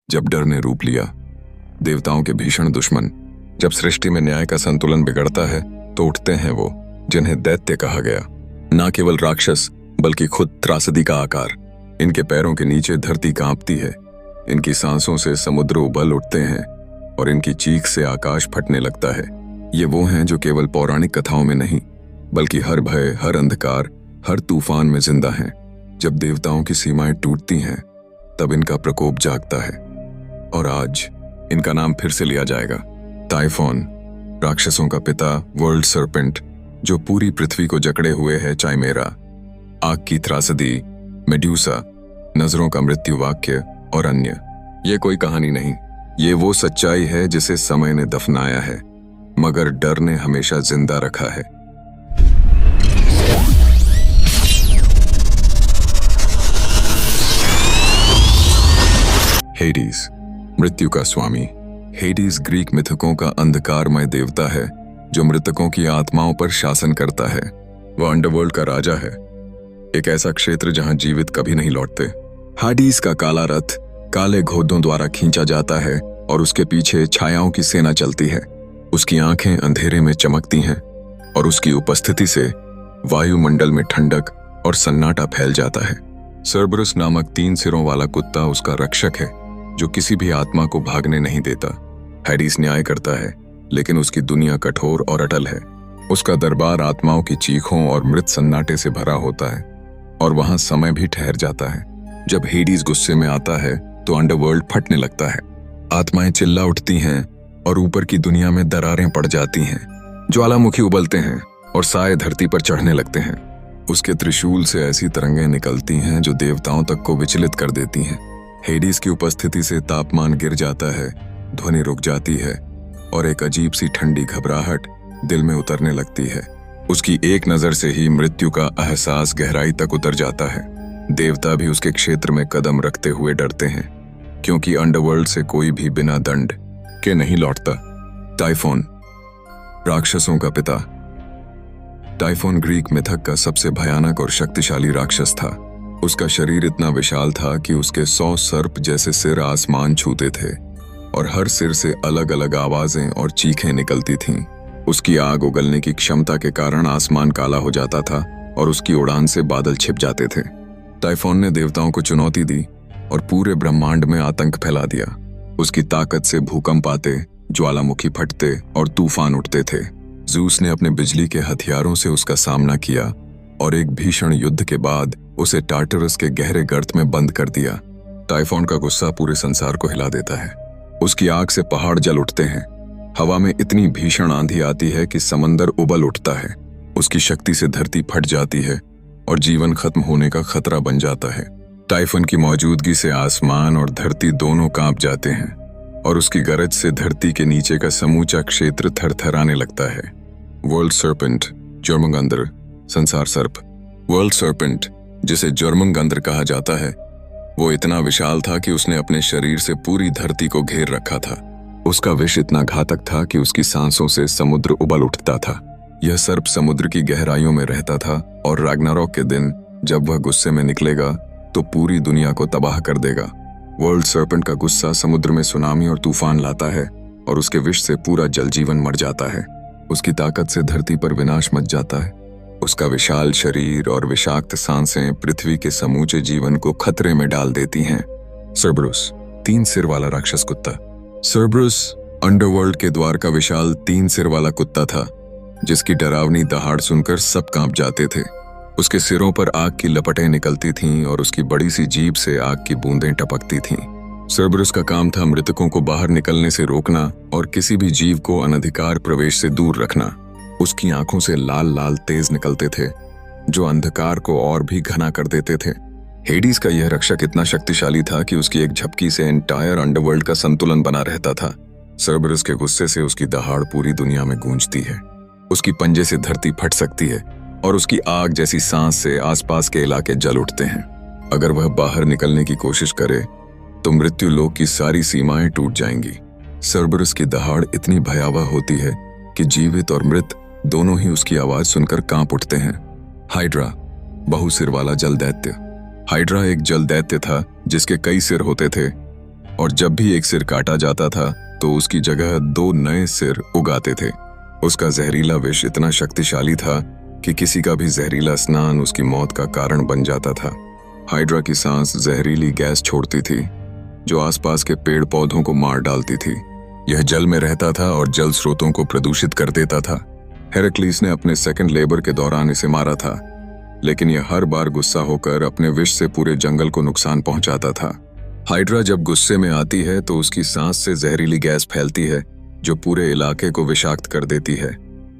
जब डर ने रूप लिया, देवताओं के भीषण दुश्मन। जब सृष्टि में न्याय का संतुलन बिगड़ता है तो उठते हैं वो जिन्हें दैत्य कहा गया। ना केवल राक्षस बल्कि खुद त्रासदी का आकार। इनके पैरों के नीचे धरती कांपती है, इनकी सांसों से समुद्र उबल उठते हैं और इनकी चीख से आकाश फटने लगता है। ये वो हैं जो केवल पौराणिक कथाओं में नहीं बल्कि हर भय, हर अंधकार, हर तूफान में जिंदा हैं। जब देवताओं की सीमाएं टूटती हैं तब इनका प्रकोप जागता है और आज इनका नाम फिर से लिया जाएगा। टाइफॉन, राक्षसों का पिता, वर्ल्ड सर्पेंट, जो पूरी पृथ्वी को जकड़े हुए है। चाइमेरा, आग की त्रासदी। मेड्यूसा, नजरों का मृत्यु वाक्य और अन्य। ये कोई कहानी नहीं, ये वो सच्चाई है जिसे समय ने दफनाया है मगर डर ने हमेशा जिंदा रखा है। हेडीज, मृत्यु का स्वामी। हेडीज ग्रीक मिथकों का अंधकारमय देवता है जो मृतकों की आत्माओं पर शासन करता है। वह अंडरवर्ल्ड का राजा है, एक ऐसा क्षेत्र जहां जीवित कभी नहीं लौटते। हाडीज का काला रथ काले घोड़ों द्वारा खींचा जाता है और उसके पीछे छायाओं की सेना चलती है। उसकी आंखें अंधेरे में चमकती हैं और उसकी उपस्थिति से वायुमंडल में ठंडक और सन्नाटा फैल जाता है। सर्बरस नामक 3 सिरों वाला कुत्ता उसका रक्षक है जो किसी भी आत्मा को भागने नहीं देता। हेडीज न्याय करता है लेकिन उसकी दुनिया कठोर और अटल है। उसका दरबार आत्माओं की चीखों और मृत सन्नाटे से भरा होता है और वहां समय भी ठहर जाता है। जब हेडीज गुस्से में आता है तो अंडरवर्ल्ड फटने लगता है। आत्माएं चिल्ला उठती हैं और ऊपर की दुनिया में दरारें पड़ जाती हैं। ज्वालामुखी उबलते हैं और साए धरती पर चढ़ने लगते हैं। उसके त्रिशूल से ऐसी तरंगें निकलती हैं जो देवताओं तक को विचलित कर देती हैं। हेडीज की उपस्थिति से तापमान गिर जाता है, ध्वनि रुक जाती है और एक अजीब सी ठंडी घबराहट दिल में उतरने लगती है। उसकी एक नजर से ही मृत्यु का एहसास गहराई तक उतर जाता है। देवता भी उसके क्षेत्र में कदम रखते हुए डरते हैं क्योंकि अंडरवर्ल्ड से कोई भी बिना दंड के नहीं लौटता। टाइफॉन, राक्षसों का पिता। टाइफॉन ग्रीक मिथक का सबसे भयानक और शक्तिशाली राक्षस था। उसका शरीर इतना विशाल था कि उसके 100 सर्प जैसे सिर आसमान छूते थे और हर सिर से अलग अलग आवाजें और चीखें निकलती थीं। उसकी आग उगलने की क्षमता के कारण आसमान काला हो जाता था और उसकी उड़ान से बादल छिप जाते थे। टाइफॉन ने देवताओं को चुनौती दी और पूरे ब्रह्मांड में आतंक फैला दिया। उसकी ताकत से भूकंप आते, ज्वालामुखी फटते और तूफान उठते थे। ज़ूस ने अपने बिजली के हथियारों से उसका सामना किया और एक भीषण युद्ध के बाद उसे टार्टरस के गहरे गर्त में बंद कर दिया। टाइफॉन का गुस्सा पूरे संसार को हिला देता है। उसकी आग से पहाड़ जल उठते हैं। हवा में इतनी भीषण आंधी आती है कि समंदर उबल उठता है। उसकी शक्ति से धरती फट जाती है और जीवन खत्म होने का खतरा बन जाता है। टाइफॉन की मौजूदगी से आसमान और धरती दोनों कांप जाते हैं और उसकी गरज से धरती के नीचे का समूचा क्षेत्र थरथराने लगता है। वर्ल्ड सर्पेंट, जर्मंगंदर, संसार सर्प। वर्ल्ड सर्पेंट, जिसे जर्मंगंदर कहा जाता है, वो इतना विशाल था कि उसने अपने शरीर से पूरी धरती को घेर रखा था। उसका विष इतना घातक था कि उसकी सांसों से समुद्र उबल उठता था। यह सर्प समुद्र की गहराइयों में रहता था और रैग्नारोक के दिन जब वह गुस्से में निकलेगा तो पूरी दुनिया को तबाह कर देगा। वर्ल्ड सर्पेंट का गुस्सा समुद्र में सुनामी और तूफान लाता है और उसके विष से पूरा जलजीवन मर जाता है। उसकी ताकत से धरती पर विनाश मच जाता है। उसका विशाल शरीर और विषाक्त सांसें पृथ्वी के समूचे जीवन को खतरे में डाल देती हैं। सर्बरुस, 3 सिर वाला राक्षस कुत्ता। सर्बरुस अंडरवर्ल्ड के द्वार का विशाल 3 सिर वाला कुत्ता था जिसकी डरावनी दहाड़ सुनकर सब कांप जाते थे। उसके सिरों पर आग की लपटें निकलती थीं और उसकी बड़ी सी जीभ से आग की बूंदें टपकती थीं। सर्बरुस का काम था मृतकों को बाहर निकलने से रोकना और किसी भी जीव को अनधिकार प्रवेश से दूर रखना। उसकी आंखों से लाल लाल तेज निकलते थे जो अंधकार को और भी घना कर देते थे। हेडीज का यह रक्षक इतना शक्तिशाली था कि उसकी एक झपकी से एंटायर अंडरवर्ल्ड का संतुलन बना रहता था। सर्बरस के गुस्से से उसकी दहाड़ पूरी दुनिया में गूंजती है। उसकी पंजे से धरती फट सकती है और उसकी आग जैसी सांस से आसपास के इलाके जल उठते हैं। अगर वह बाहर निकलने की कोशिश करे तो मृत्यु लोक की सारी सीमाएं टूट जाएंगी। सर्बरस की दहाड़ इतनी भयावह होती है कि जीवित और मृत दोनों ही उसकी आवाज सुनकर कांप उठते हैं। हाइड्रा, बहुसिर वाला जल दैत्य। हाइड्रा एक जल दैत्य था जिसके कई सिर होते थे और जब भी एक सिर काटा जाता था तो उसकी जगह 2 नए सिर उगाते थे। उसका जहरीला विष इतना शक्तिशाली था कि किसी का भी जहरीला स्नान उसकी मौत का कारण बन जाता था। हाइड्रा की सांस जहरीली गैस छोड़ती थी जो आसपास के पेड़ पौधों को मार डालती थी। यह जल में रहता था और जल स्रोतों को प्रदूषित कर देता था। हेराक्लीस ने अपने सेकंड लेबर के दौरान इसे मारा था, लेकिन यह हर बार गुस्सा होकर अपने विष से पूरे जंगल को नुकसान पहुंचाता था। हाइड्रा जब गुस्से में आती है तो उसकी सांस से जहरीली गैस फैलती है जो पूरे इलाके को विषाक्त कर देती है।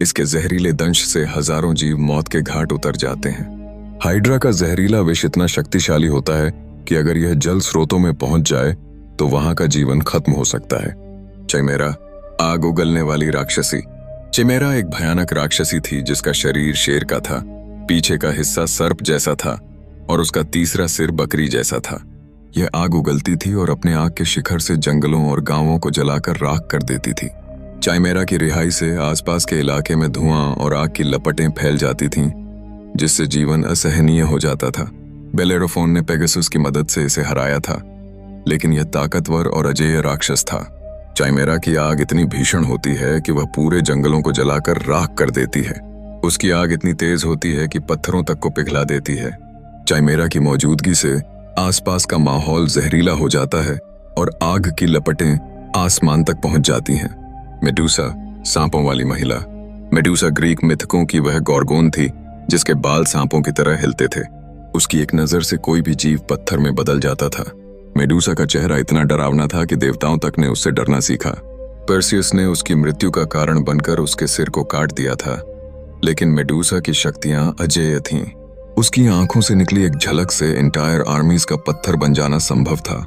इसके जहरीले दंश से हजारों जीव मौत के घाट उतर जाते हैं। हाइड्रा का जहरीला विष इतना शक्तिशाली होता है कि अगर यह जल स्रोतों में पहुंच जाए तो वहां का जीवन खत्म हो सकता है। चिमेरा, आग उगलने वाली राक्षसी। चिमेरा एक भयानक राक्षसी थी जिसका शरीर शेर का था, पीछे का हिस्सा सर्प जैसा था और उसका तीसरा सिर बकरी जैसा था। यह आग उगलती थी और अपने आग के शिखर से जंगलों और गांवों को जलाकर राख कर देती थी। चिमेरा की रिहाई से आसपास के इलाके में धुआं और आग की लपटें फैल जाती थीं, जिससे जीवन असहनीय हो जाता था। बेलेरोफोन ने पेगासस की मदद से इसे हराया था, लेकिन यह ताकतवर और अजेय राक्षस था। चिमेरा की आग इतनी भीषण होती है कि वह पूरे जंगलों को जलाकर राख कर देती है। उसकी आग इतनी तेज होती है कि पत्थरों तक को पिघला देती है। चिमेरा की मौजूदगी से आसपास का माहौल जहरीला हो जाता है और आग की लपटें आसमान तक पहुंच जाती हैं। मेडूसा, सांपों वाली महिला। मेडूसा ग्रीक मिथकों की वह गॉर्गोन थी जिसके बाल सांपों की तरह हिलते थे। उसकी एक नजर से कोई भी जीव पत्थर में बदल जाता था। मेडूसा का चेहरा इतना डरावना था कि देवताओं तक ने उससे डरना सीखा। पर्सियस ने उसकी मृत्यु का कारण बनकर उसके सिर को काट दिया था, लेकिन मेडूसा की शक्तियां अजेय थीं। उसकी आंखों से निकली एक झलक से एंटायर आर्मीज का पत्थर बन जाना संभव था।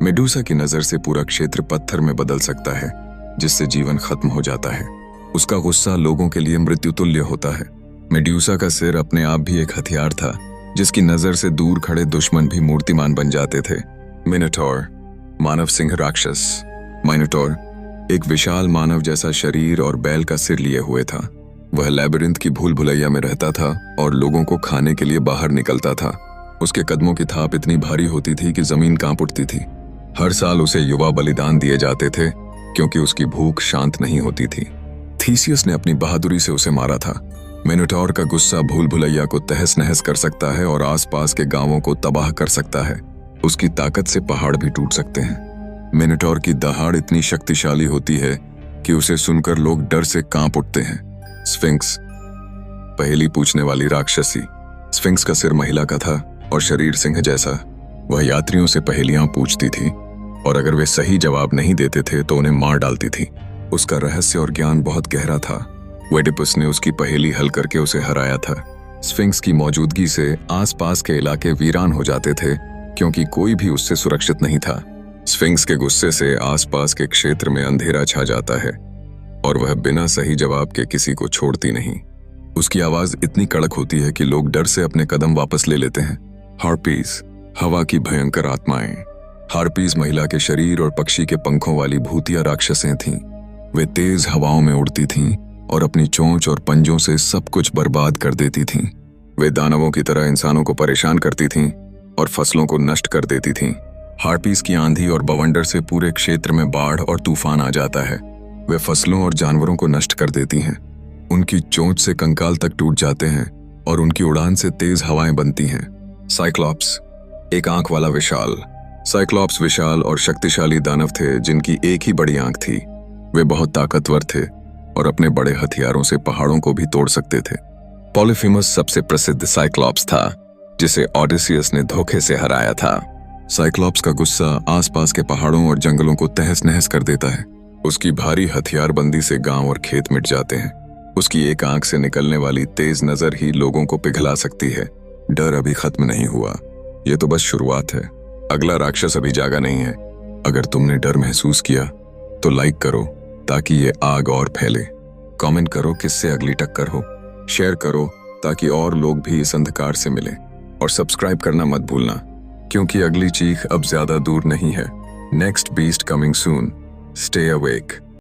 मेडूसा की नजर से पूरा क्षेत्र पत्थर में बदल सकता है, जिससे जीवन खत्म हो जाता है। उसका गुस्सा लोगों के लिए मृत्यु तुल्य होता है। मेडूसा का सिर अपने आप भी एक हथियार था, जिसकी नजर से दूर खड़े दुश्मन भी मूर्तिमान बन जाते थे। मिनोटॉर, मानव सिंह राक्षस। मिनोटॉर एक विशाल मानव जैसा शरीर और बैल का सिर लिए हुए था। वह लैबिरिंथ की भूल भुलैया में रहता था और लोगों को खाने के लिए बाहर निकलता था। उसके कदमों की थाप इतनी भारी होती थी कि जमीन कांप उठती थी। हर साल उसे युवा बलिदान दिए जाते थे क्योंकि उसकी भूख शांत नहीं होती थी। थीसियस ने अपनी बहादुरी से उसे मारा था। मिनोटॉर का गुस्सा भूल भुलैया को तहस नहस कर सकता है और आसपास के गांवों को तबाह कर सकता है। उसकी ताकत से पहाड़ भी टूट सकते हैं। मिनोटॉर की दहाड़ इतनी शक्तिशाली होती है कि उसे सुनकर लोग डर से कांप उठते हैं। स्फिंक्स, पहेली पूछने वाली राक्षसी। स्फिंक्स का सिर महिला का था और शरीर सिंह जैसा। वह यात्रियों से पहेलियां पूछती थी और अगर वे सही जवाब नहीं देते थे तो उन्हें मार डालती थी। उसका रहस्य और ज्ञान बहुत गहरा था। वेडिपस ने उसकी पहेली हल करके उसे हराया था। स्फिंक्स की मौजूदगी से आसपास के इलाके वीरान हो जाते थे क्योंकि कोई भी उससे सुरक्षित नहीं था। स्फिंक्स के गुस्से से आसपास के क्षेत्र में अंधेरा छा जाता है और वह बिना सही जवाब के किसी को छोड़ती नहीं। उसकी आवाज इतनी कड़क होती है कि लोग डर से अपने कदम वापस ले लेते हैं। हार्पीज, हवा की भयंकर आत्माएं। हार्पीज महिला के शरीर और पक्षी के पंखों वाली भूतिया राक्षसें थीं। वे तेज हवाओं में उड़ती थीं और अपनी चोंच और पंजों से सब कुछ बर्बाद कर देती थीं। वे दानवों की तरह इंसानों को परेशान करती थीं और फसलों को नष्ट कर देती थीं। हार्पीज की आंधी और बवंडर से पूरे क्षेत्र में बाढ़ और तूफान आ जाता है। वे फसलों और जानवरों को नष्ट कर देती हैं। उनकी चोंच से कंकाल तक टूट जाते हैं और उनकी उड़ान से तेज हवाएं बनती हैं। साइक्लॉप्स, एक आंख वाला विशाल। साइक्लॉप्स विशाल और शक्तिशाली दानव थे जिनकी एक ही बड़ी आंख थी। वे बहुत ताकतवर थे और अपने बड़े हथियारों से पहाड़ों को भी तोड़ सकते थे। पॉलीफेमस सबसे प्रसिद्ध साइक्लॉप्स था जिसे ओडिसियस ने धोखे से हराया था। साइक्लॉप्स का गुस्सा आसपास के पहाड़ों और जंगलों को तहस नहस कर देता है। उसकी भारी हथियारबंदी से गांव और खेत मिट जाते हैं। उसकी एक आंख से निकलने वाली तेज नजर ही लोगों को पिघला सकती है। डर अभी खत्म नहीं हुआ, ये तो बस शुरुआत है। अगला राक्षस अभी जागा नहीं है। अगर तुमने डर महसूस किया तो लाइक करो ताकि ये आग और फैले। कमेंट करो किससे अगली टक्कर हो। शेयर करो ताकि और लोग भी इस अंधकार से मिलें। और सब्सक्राइब करना मत भूलना, क्योंकि अगली चीख अब ज्यादा दूर नहीं है। Next beast coming soon. Stay awake.